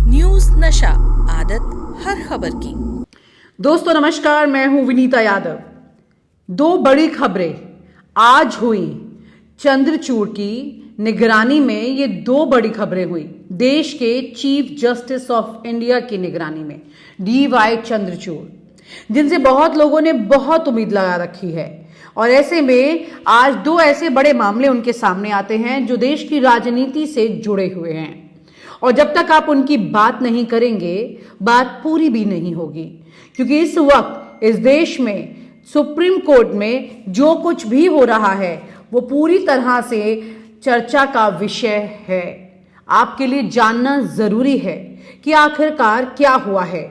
News नशा, आदत हर खबर की। दोस्तों नमस्कार, मैं हूं विनीता यादव। दो बड़ी खबरें आज हुई। चंद्रचूड़ की निगरानी में ये दो बड़ी खबरें हुई। देश के चीफ जस्टिस ऑफ इंडिया की निगरानी में DY चंद्रचूड़, जिनसे बहुत लोगों ने बहुत उम्मीद लगा रखी है। और ऐसे में आज दो ऐसे बड़े मामले उनके सामने आते हैं जो देश की राजनीति से जुड़े हुए हैं। और जब तक आप उनकी बात नहीं करेंगे, बात पूरी भी नहीं होगी। क्योंकि इस वक्त इस देश में सुप्रीम कोर्ट में जो कुछ भी हो रहा है वो पूरी तरह से चर्चा का विषय है। आपके लिए जानना जरूरी है कि आखिरकार क्या हुआ है।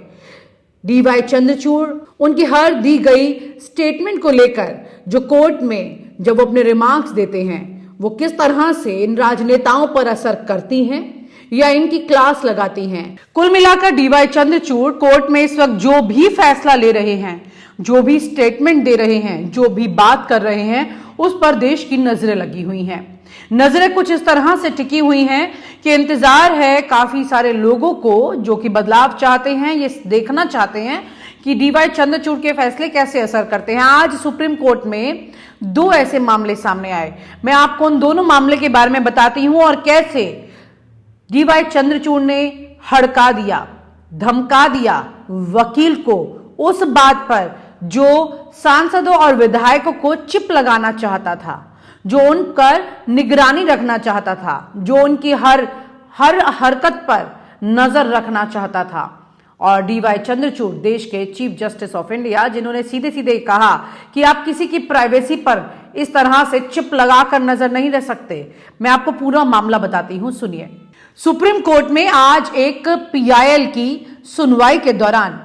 DY चंद्रचूड़ उनकी हर दी गई स्टेटमेंट को लेकर जो कोर्ट में जब वो अपने रिमार्क्स देते हैं, वो किस तरह से इन राजनेताओं पर असर करती हैं या इनकी क्लास लगाती हैं। कुल मिलाकर DY चंद्रचूड़ कोर्ट में इस वक्त जो भी फैसला ले रहे हैं, जो भी स्टेटमेंट दे रहे हैं, जो भी बात कर रहे हैं, उस पर देश की नजरें लगी हुई हैं। नजरें कुछ इस तरह से टिकी हुई हैं कि इंतजार है काफी सारे लोगों को जो कि बदलाव चाहते हैं, ये देखना चाहते हैं कि DY चंद्रचूड़ के फैसले कैसे असर करते हैं। आज सुप्रीम कोर्ट में दो ऐसे मामले सामने आए। मैं आपको उन दोनों मामले के बारे में बताती हूं और कैसे DY चंद्रचूड़ ने हड़का दिया, धमका दिया वकील को उस बात पर जो सांसदों और विधायकों को चिप लगाना चाहता था, जो उन पर निगरानी रखना चाहता था, जो उनकी हर हरकत पर नजर रखना चाहता था। और DY चंद्रचूड़ देश के चीफ जस्टिस ऑफ इंडिया, जिन्होंने सीधे सीधे कहा कि आप किसी की प्राइवेसी पर इस तरह से चिप लगाकर नजर नहीं रख सकते। मैं आपको पूरा मामला बताती हूं, सुनिए। सुप्रीम कोर्ट में आज एक PIL की सुनवाई के दौरान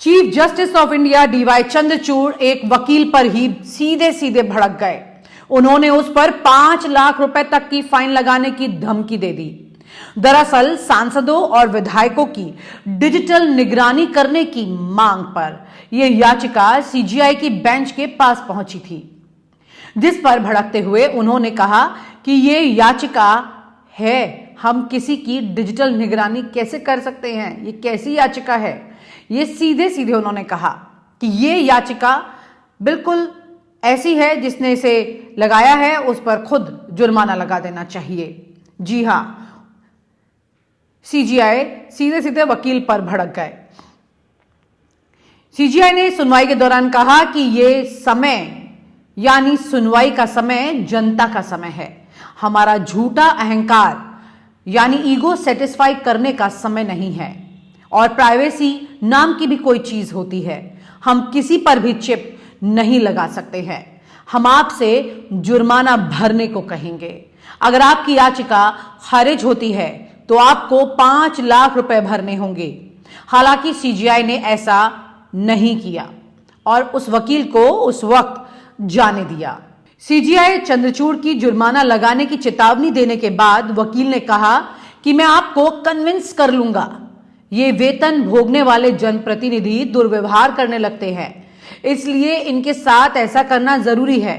chief justice of India DY Chandrachud एक वकील पर ही सीधे सीधे भड़क गए। उन्होंने उस पर 5 लाख रुपए तक की फाइन लगाने की धमकी दे दी। दरअसल सांसदों और विधायकों की डिजिटल निगरानी करने की मांग पर यह याचिका CGI की बेंच के पास पहुंची थी, जिस पर भड़कते हुए उन्होंने कहा कि यह याचिका है, हम किसी की डिजिटल निगरानी कैसे कर सकते हैं, ये कैसी याचिका है। ये सीधे सीधे उन्होंने कहा कि ये याचिका बिल्कुल ऐसी है जिसने इसे लगाया है उस पर खुद जुर्माना लगा देना चाहिए। जी हां, CGI सीधे सीधे वकील पर भड़क गए। CGI ने सुनवाई के दौरान कहा कि ये समय यानी सुनवाई का समय जनता का समय है। हमारा झूठा अहंकार यानी ईगो सेटिस्फाई करने का समय नहीं है। और प्राइवेसी नाम की भी कोई चीज होती है। हम किसी पर भी चिप नहीं लगा सकते हैं। हम आपसे जुर्माना भरने को कहेंगे। अगर आपकी याचिका खारिज होती है तो आपको 5 लाख रुपए भरने होंगे। हालांकि CGI ने ऐसा नहीं किया और उस वकील को उस वक्त जाने दिया। CGI चंद्रचूड़ की जुर्माना लगाने की चेतावनी देने के बाद वकील ने कहा कि मैं आपको कन्विंस कर लूंगा। ये वेतन भोगने वाले जनप्रतिनिधि दुर्व्यवहार करने लगते हैं, इसलिए इनके साथ ऐसा करना जरूरी है।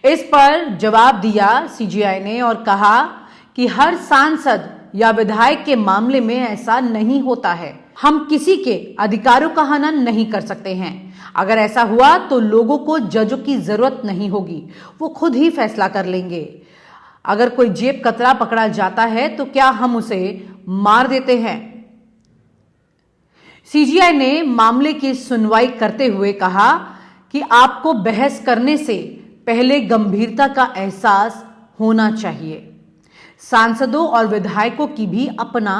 इस पर जवाब दिया CGI ने और कहा कि हर सांसद या विधायक के मामले में ऐसा नहीं होता है। हम किसी के अधिकारों का हनन नहीं कर सकते हैं। अगर ऐसा हुआ तो लोगों को जजों की जरूरत नहीं होगी, वो खुद ही फैसला कर लेंगे। अगर कोई जेब कतरा पकड़ा जाता है तो क्या हम उसे मार देते हैं। CGI ने मामले की सुनवाई करते हुए कहा कि आपको बहस करने से पहले गंभीरता का एहसास होना चाहिए। सांसदों और विधायकों की भी अपना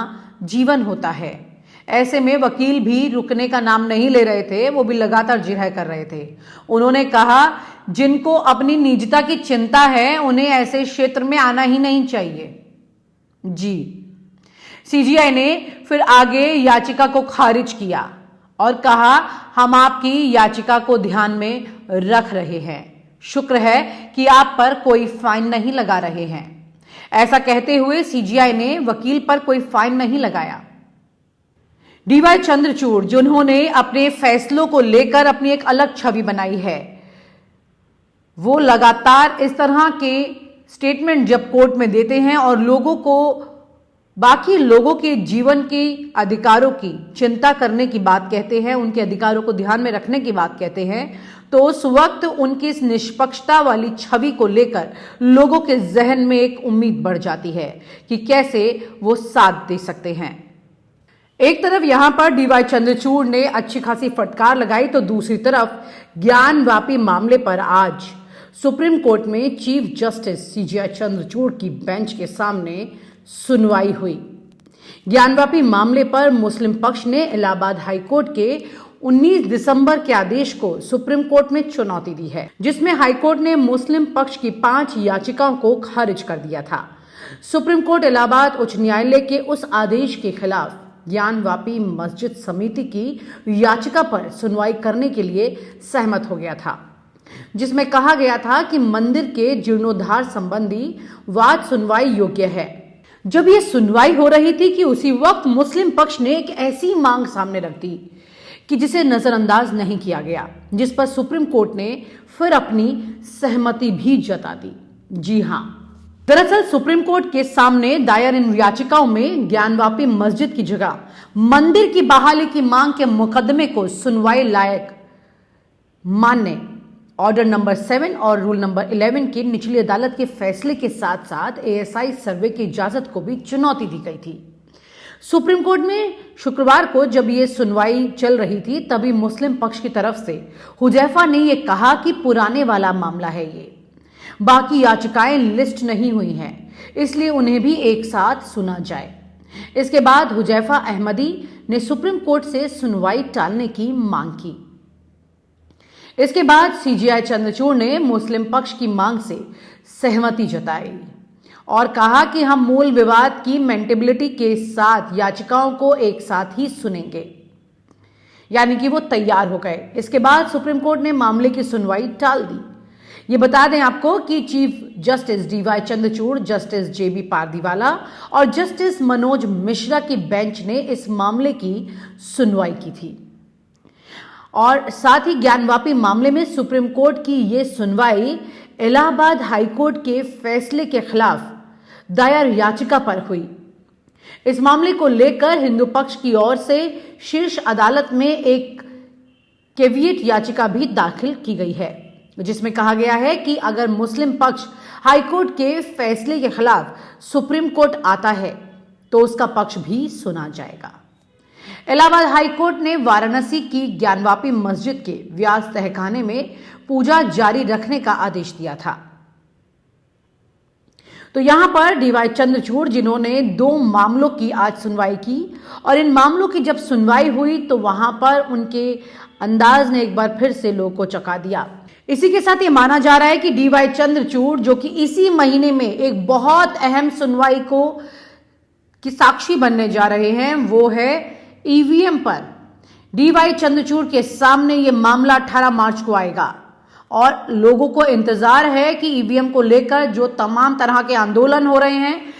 जीवन होता है। ऐसे में वकील भी रुकने का नाम नहीं ले रहे थे, वो भी लगातार जिरह कर रहे थे। उन्होंने कहा जिनको अपनी निजता की चिंता है उन्हें ऐसे क्षेत्र में आना ही नहीं चाहिए। जी, CGI ने फिर आगे याचिका को खारिज किया और कहा हम आपकी याचिका को ध्यान में रख रहे हैं। शुक्र है कि आप पर कोई फाइन नहीं लगा रहे हैं। ऐसा कहते हुए CGI ने वकील पर कोई फाइन नहीं लगाया। DY चंद्रचूड़ जिन्होंने अपने फैसलों को लेकर अपनी एक अलग छवि बनाई है, वो लगातार इस तरह के स्टेटमेंट जब कोर्ट में देते हैं और लोगों को बाकी लोगों के जीवन के अधिकारों की चिंता करने की बात कहते हैं, उनके अधिकारों को ध्यान में रखने की बात कहते हैं, तो उस वक्त उनकी इस निष्पक्षता वाली छवि को लेकर लोगों के जहन में एक उम्मीद बढ़ जाती है कि कैसे वो साथ दे सकते हैं। एक तरफ यहां पर डीवाई चंद्रचूड़ ने अच्छी खासी फटकार लगाई, तो दूसरी तरफ ज्ञानवापी मामले पर आज सुप्रीम कोर्ट में चीफ जस्टिस सीजेआई चंद्रचूड़ की बेंच के सामने सुनवाई हुई। ज्ञानवापी मामले पर मुस्लिम पक्ष ने इलाहाबाद हाईकोर्ट के 19 दिसंबर के आदेश को सुप्रीम कोर्ट में चुनौती दी है, जिसमें हाईकोर्ट ने मुस्लिम पक्ष की 5 याचिकाओं को खारिज कर दिया था। सुप्रीम कोर्ट इलाहाबाद उच्च न्यायालय के उस आदेश के खिलाफ ज्ञानवापी मस्जिद समिति की याचिका पर सुनवाई करने के लिए सहमत हो गया था, जिसमें कहा गया था कि मंदिर के जीर्णोद्धार संबंधी वाद सुनवाई योग्य है। जब यह सुनवाई हो रही थी कि उसी वक्त मुस्लिम पक्ष ने एक ऐसी मांग सामने रख दी कि जिसे नजरअंदाज नहीं किया गया, जिस पर सुप्रीम कोर्ट ने फिर अपनी सहमति भी जता दी। जी हां, दरअसल सुप्रीम कोर्ट के सामने दायर इन याचिकाओं में ज्ञानवापी मस्जिद की जगह मंदिर की बहाली की मांग के मुकदमे को सुनवाई लायक मानने ऑर्डर नंबर 7 और रूल नंबर 11 की निचली अदालत के फैसले के साथ साथ एएसआई सर्वे की इजाजत को भी चुनौती दी गई थी। सुप्रीम कोर्ट में शुक्रवार को जब ये सुनवाई चल रही थी, तभी मुस्लिम पक्ष की तरफ से हुजैफा ने यह कहा कि पुराने वाला मामला है, ये बाकी याचिकाएं लिस्ट नहीं हुई हैं, इसलिए उन्हें भी एक साथ सुना जाए। इसके बाद हुजैफा अहमदी ने सुप्रीम कोर्ट से सुनवाई टालने की मांग की। इसके बाद सीजेआई चंद्रचूड़ ने मुस्लिम पक्ष की मांग से सहमति जताई और कहा कि हम मूल विवाद की मेंटेबिलिटी के साथ याचिकाओं को एक साथ ही सुनेंगे, यानी कि वो तैयार हो गए। इसके बाद सुप्रीम कोर्ट ने मामले की सुनवाई टाल दी। ये बता दें आपको कि chief justice DY Chandrachud, justice JB Pardiwala और जस्टिस मनोज मिश्रा की बेंच ने इस मामले की सुनवाई की थी और साथ ही ज्ञानवापी मामले में सुप्रीम कोर्ट की यह सुनवाई इलाहाबाद हाईकोर्ट के फैसले के खिलाफ दायर याचिका पर हुई। इस मामले को लेकर हिंदू पक्ष की ओर से शीर्ष अदालत में एक कैविएट याचिका भी दाखिल की गई है, जिसमें कहा गया है कि अगर मुस्लिम पक्ष हाईकोर्ट के फैसले के खिलाफ सुप्रीम कोर्ट आता है तो उसका पक्ष भी सुना जाएगा। इलाहाबाद हाईकोर्ट ने वाराणसी की ज्ञानवापी मस्जिद के व्यास तहखाने में पूजा जारी रखने का आदेश दिया था। तो यहां पर डीवाई चंद्रचूड़, जिन्होंने 2 मामलों की आज सुनवाई की, और इन मामलों की जब सुनवाई हुई तो वहां पर उनके अंदाज ने एक बार फिर से लोगों को चौंका दिया। इसी के साथ ये माना जा रहा है कि डीवाई चंद्रचूड़, जो कि इसी महीने में एक बहुत अहम सुनवाई को की साक्षी बनने जा रहे हैं, वो है ईवीएम पर। डीवाई चंद्रचूड़ के सामने यह मामला 18 मार्च को आएगा और लोगों को इंतजार है कि ईवीएम को लेकर जो तमाम तरह के आंदोलन हो रहे हैं,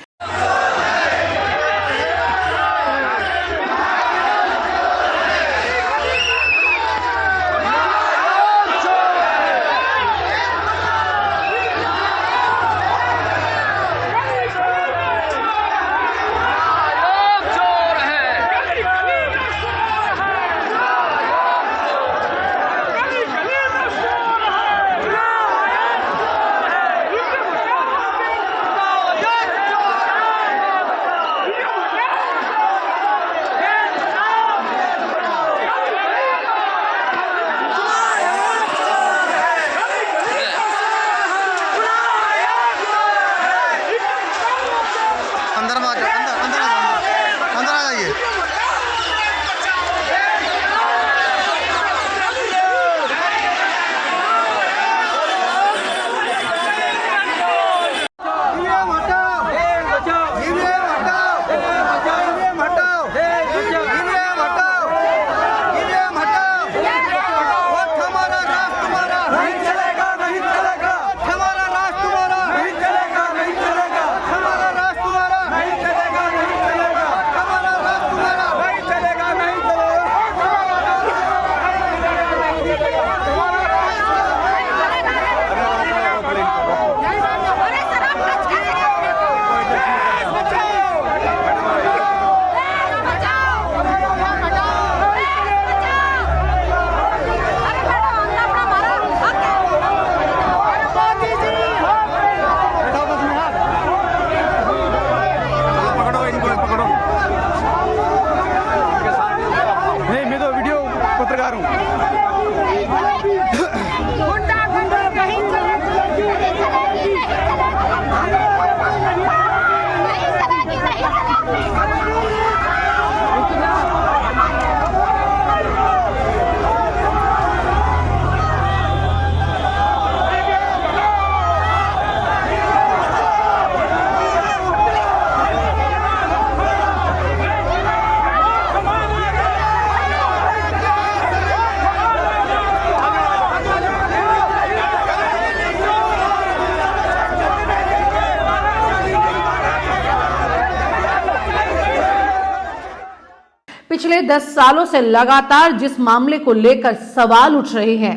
पिछले 10 सालों से लगातार जिस मामले को लेकर सवाल उठ रहे हैं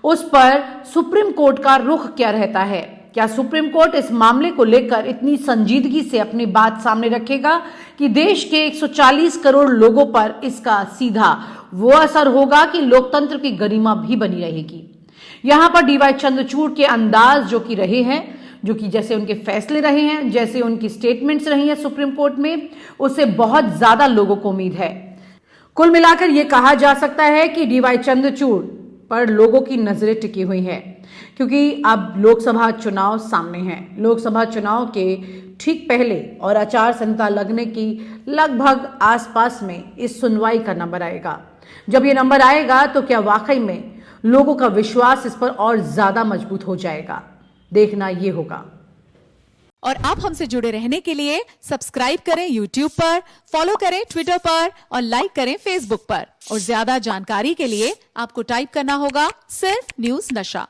उस पर सुप्रीम कोर्ट का रुख क्या रहता है। क्या सुप्रीम कोर्ट इस मामले को लेकर इतनी संजीदगी से अपनी बात सामने रखेगा कि देश के 140 करोड़ लोगों पर इसका सीधा वो असर होगा कि लोकतंत्र की गरिमा भी बनी रहेगी। यहां पर डीवाई चंद्रचूड़ के अंदाज जो कि रहे हैं, जो कि जैसे उनके फैसले रहे हैं, जैसे उनकी स्टेटमेंट्स रही हैं सुप्रीम कोर्ट में, उससे बहुत ज्यादा लोगों को उम्मीद है। कुल मिलाकर यह कहा जा सकता है कि डीवाई चंद्रचूड़ पर लोगों की नजरें टिकी हुई हैं, क्योंकि अब लोकसभा चुनाव सामने हैं। लोकसभा चुनाव के ठीक पहले और आचार संहिता लगने की लगभग आसपास में इस सुनवाई का नंबर आएगा। जब ये नंबर आएगा तो क्या वाकई में लोगों का विश्वास इस पर और ज्यादा मजबूत हो जाएगा, देखना ये होगा। और आप हमसे जुड़े रहने के लिए सब्सक्राइब करें YouTube पर, फॉलो करें Twitter पर और लाइक करें Facebook पर। और ज्यादा जानकारी के लिए आपको टाइप करना होगा सिर्फ न्यूज़ नशा।